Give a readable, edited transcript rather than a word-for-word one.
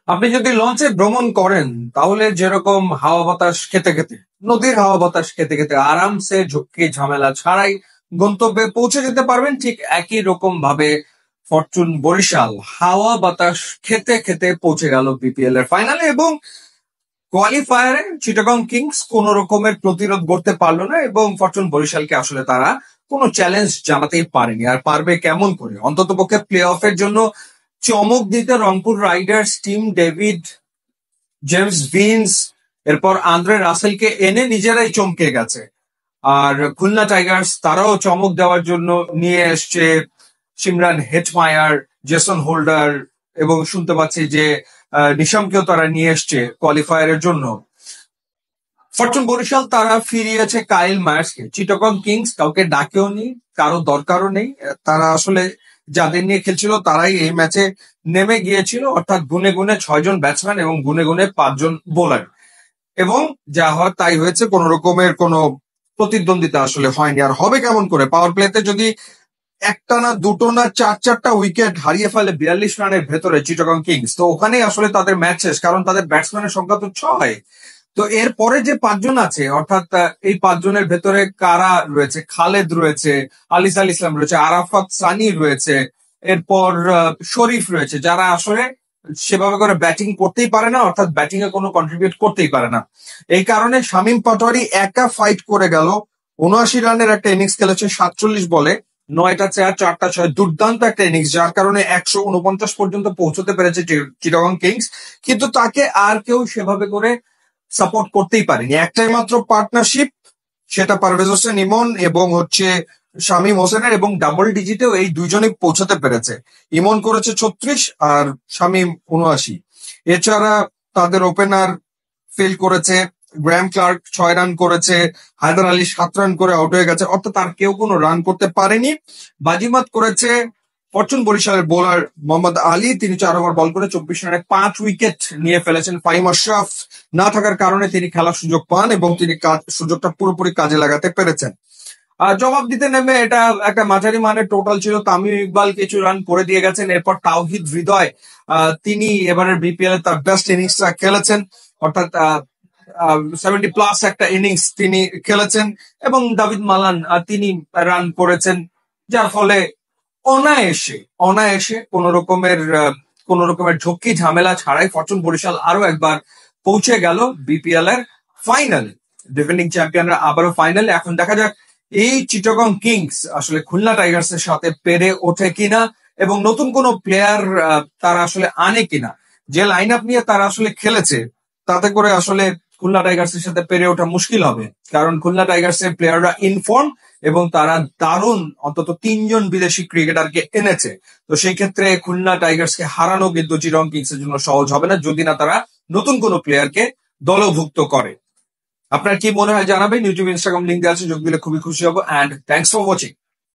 আপনি যদি লঞ্চে ভ্রমণ করেন তাহলে যেরকম হাওয়া বাতাস খেতে খেতে, নদীর হাওয়া বাতাস খেতে খেতে আরামসে ঝুঁকি ঝামেলা ছাড়াই গন্তব্যে পৌঁছে যেতে পারবেন, ঠিক একই রকম ভাবে ফরচুন বরিশাল হাওয়া বাতাস খেতে খেতে পৌঁছে গেল বিপিএল এর ফাইনালে। এবং কোয়ালিফায়ারে চিটাগং কিংস কোন রকমের প্রতিরোধ করতে পারলো না এবং ফরচুন বরিশালকে আসলে তারা কোনো চ্যালেঞ্জ জানাতেই পারেনি। আর পারবে কেমন করে? অন্তত পক্ষে প্লে অফের জন্য চমক দিতে Rangpur Riders Tim David James Vince এরপর আন্দ্রে রাসেলকে এনে নিজেরাই চমকে গেছে। আর খুলনা টাইগার্স তারাও চমক দেওয়ার জন্য নিয়ে এসছে সিমরান হেটমায়ার, জেসন হোল্ডার এবং শুনতে পাচ্ছি যে নিশামকেও তারা নিয়ে এসছে কোয়ালিফায়ারের জন্য। ফরচুন বরিশাল তারা ফিরিয়েছে কাইল মায়ার্সকে। চিটাগং কিংস কাউকে ডাকেও নি, কারো দরকারও নেই। তারা আসলে যাদের নিয়ে খেলছিল তারাই এই ম্যাচে নেমে গিয়েছিল, অর্থাৎ গুনে গুনে 6 জন ব্যাটসম্যান এবং গুনে গুনে 5 জন বোলার। এবং যা হওয়ার তাই হয়েছে, কোন রকমের কোনো প্রতিদ্বন্দ্বিতা আসলে হয়নি। আর হবে কেমন করে? পাওয়ার প্লেতে যদি একটা না দুটো না চারটা উইকেট হারিয়ে ফেলে 42 রানের ভেতরে চিটাগং কিংস, তো ওখানেই আসলে তাদের ম্যাচ শেষ, কারণ তাদের ব্যাটসম্যানের সংখ্যা তো 6। তো এরপরে যে 5 জন আছে, অর্থাৎ এই 5 জনের ভেতরে কারা রয়েছে? খালেদ রয়েছে, আলিসাল ইসলাম রয়েছে, আরাফাত সানি রয়েছে, এরপর শরীফ রয়েছে, যারা আসলে সেভাবে করে ব্যাটিং করতেই পারে না, অর্থাৎ ব্যাটিং এ কোনো কন্ট্রিবিউট করতেই পারে না। এই কারণে শামীম পাটোয়ারি একা ফাইট করে গেল। 79 রানের একটা ইনিংস খেলেছে 47 বলে, 9টা 4, 4টা 6, দুর্দান্ত একটা ইনিংস, যার কারণে 149 পর্যন্ত পৌঁছতে পেরেছে চিটাগং কিংস। কিন্তু তাকে আর কেউ সেভাবে করে সাপোর্ট করতেই পারেনি। একটাই মাত্র পার্টনারশিপ, সেটা পারভেজ হোসেন ইমন এবং শামীম হোসেনের, এবং ডাবল ডিজিটেও এই দুইজনই পৌঁছাতে পেরেছে। ইমন করেছে 36 আর শামীম 79। এছাড়া তাদের ওপেনার ফেল করেছে, গ্র্যাম ক্লার্ক 6 রান করেছে, হায়দার আলী 7 রান করে আউট হয়ে গেছে, অর্থাৎ তার কেউ কোনো রান করতে পারেনি। বাজিমাত করেছে ফরচুন বরিশালের বোলার মোহাম্মদ আলী, তিনি 4 ওভার বল করে 24 রানে 5 উইকেট নিয়ে ফেলেছেন। ফাহিম আশরাফ না থাকার কারণে তিনি খেলার সুযোগ পান এবং তিনি সুযোগটা পুরোপুরি কাজে লাগাতে পেরেছেন। জবাব দিতে নেমে এটা একটা মাঝারি মানের টোটাল ছিল। তামিম ইকবাল কিছু রান করে দিয়ে গেছেন। এরপর তাওহিদ হৃদয়, তিনি এবারের বিপিএল এ তার বেস্ট ইনিংসটা খেলেছেন, অর্থাৎ 70+ একটা ইনিংস তিনি খেলেছেন। এবং দাভিদ মালান, তিনি রান করেছেন, যার ফলে অনায়াসে অনায়াসে কোন রকমের ঝক্কি ঝামেলা ছাড়াই ফরচুন বরিশাল আরো একবার পৌঁছে গেল বিপিএল এর ফাইনালে। ডিফেন্ডিং চ্যাম্পিয়নরা আবারও ফাইনালে। এখন দেখা যাক এই চিটাগং কিংস আসলে খুলনা টাইগার্স এর সাথে পেরে ওঠে কিনা এবং নতুন কোন প্লেয়ার তারা আসলে আনে কিনা। যে লাইন আপ নিয়ে তারা আসলে খেলেছে তাতে করে আসলে খুলনা টাইগার্স এর সাথে পেরে ওঠা মুশকিল হবে, কারণ খুলনা টাইগার্স এর প্লেয়াররা ইনফর্ম এবং তারা দারুণ অন্তত 3 জন বিদেশি ক্রিকেটারকে এনেছে। তো সেই ক্ষেত্রে খুলনা টাইগার্সকে হারানো কিন্তু চিটাগং কিংস এর জন্য সহজ হবে না, যদি না তারা নতুন কোনো প্লেয়ারকে দলভুক্ত করে। আপনার কি মনে হয় জানাবেন। ইউটিউব ইনস্টাগ্রাম লিঙ্ক দেওয়া আছে, যোগ দিলে খুবই খুশি হবো। And thanks for watching.